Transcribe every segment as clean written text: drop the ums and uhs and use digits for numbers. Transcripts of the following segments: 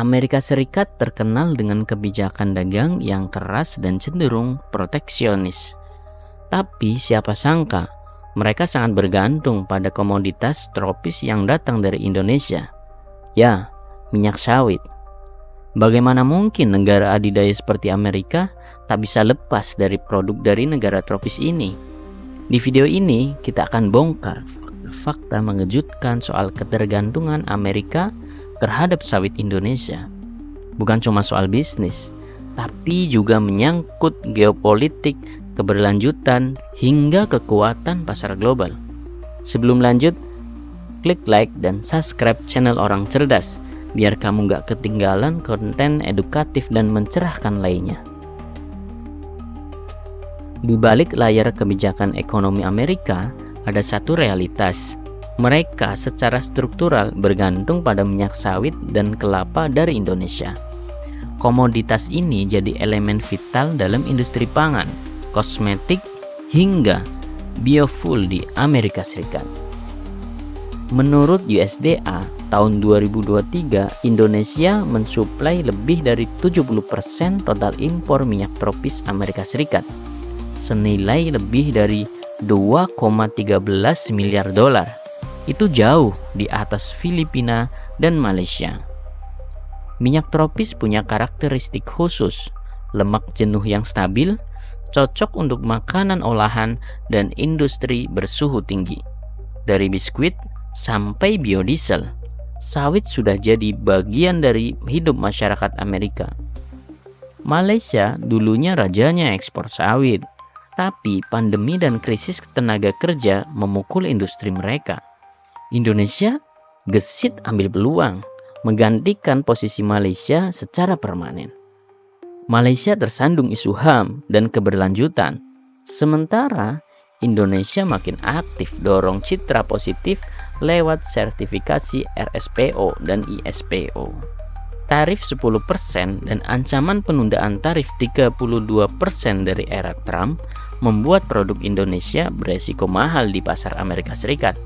Amerika Serikat terkenal dengan kebijakan dagang yang keras dan cenderung proteksionis. Tapi siapa sangka mereka sangat bergantung pada komoditas tropis yang datang dari Indonesia. Ya, minyak sawit. Bagaimana mungkin negara adidaya seperti Amerika tak bisa lepas dari produk dari negara tropis ini? Di video ini kita akan bongkar fakta-fakta mengejutkan soal ketergantungan Amerika terhadap sawit Indonesia. Bukan cuma soal bisnis, tapi juga menyangkut geopolitik, keberlanjutan, hingga kekuatan pasar global. Sebelum lanjut, klik like dan subscribe channel Orang Cerdas, biar kamu gak ketinggalan konten edukatif dan mencerahkan lainnya. Di balik layar kebijakan ekonomi Amerika, ada satu realitas. Mereka secara struktural bergantung pada minyak sawit dan kelapa dari Indonesia. Komoditas ini jadi elemen vital dalam industri pangan, kosmetik, hingga biofuel di Amerika Serikat. Menurut USDA, tahun 2023 Indonesia mensuplai lebih dari 70% total impor minyak tropis Amerika Serikat, senilai lebih dari 2,13 miliar dolar. Itu jauh di atas Filipina dan Malaysia. Minyak tropis punya karakteristik khusus, lemak jenuh yang stabil, cocok untuk makanan olahan dan industri bersuhu tinggi. Dari biskuit sampai biodiesel, sawit sudah jadi bagian dari hidup masyarakat Amerika. Malaysia dulunya rajanya ekspor sawit, tapi pandemi dan krisis tenaga kerja memukul industri mereka. Indonesia gesit ambil peluang, menggantikan posisi Malaysia secara permanen. Malaysia tersandung isu HAM dan keberlanjutan, sementara Indonesia makin aktif dorong citra positif lewat sertifikasi RSPO dan ISPO. Tarif 10% dan ancaman penundaan tarif 32% dari era Trump membuat produk Indonesia beresiko mahal di pasar Amerika Serikat.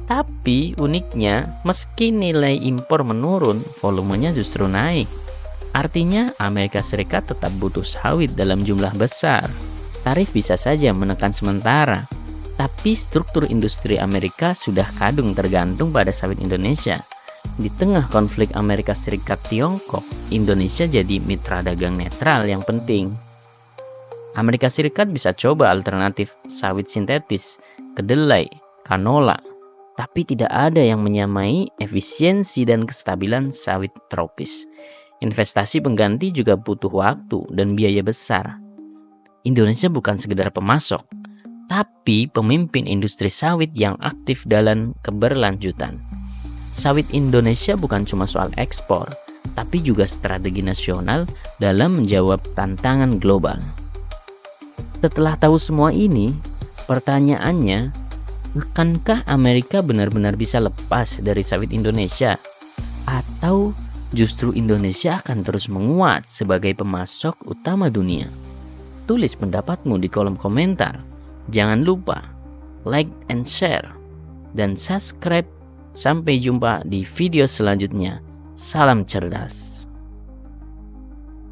Tapi uniknya, meski nilai impor menurun, volumenya justru naik. Artinya Amerika Serikat tetap butuh sawit dalam jumlah besar. Tarif bisa saja menekan sementara, tapi struktur industri Amerika sudah kadung tergantung pada sawit Indonesia. Di tengah konflik Amerika Serikat-Tiongkok, Indonesia jadi mitra dagang netral yang penting. Amerika Serikat bisa coba alternatif sawit sintetis, kedelai, kanola, tapi tidak ada yang menyamai efisiensi dan kestabilan sawit tropis. Investasi pengganti juga butuh waktu dan biaya besar. Indonesia bukan sekedar pemasok, tapi pemimpin industri sawit yang aktif dalam keberlanjutan. Sawit Indonesia bukan cuma soal ekspor, tapi juga strategi nasional dalam menjawab tantangan global. Setelah tahu semua ini, pertanyaannya, akankah Amerika benar-benar bisa lepas dari sawit Indonesia? Atau justru Indonesia akan terus menguat sebagai pemasok utama dunia? Tulis pendapatmu di kolom komentar. Jangan lupa like and share dan subscribe. Sampai jumpa di video selanjutnya. Salam cerdas.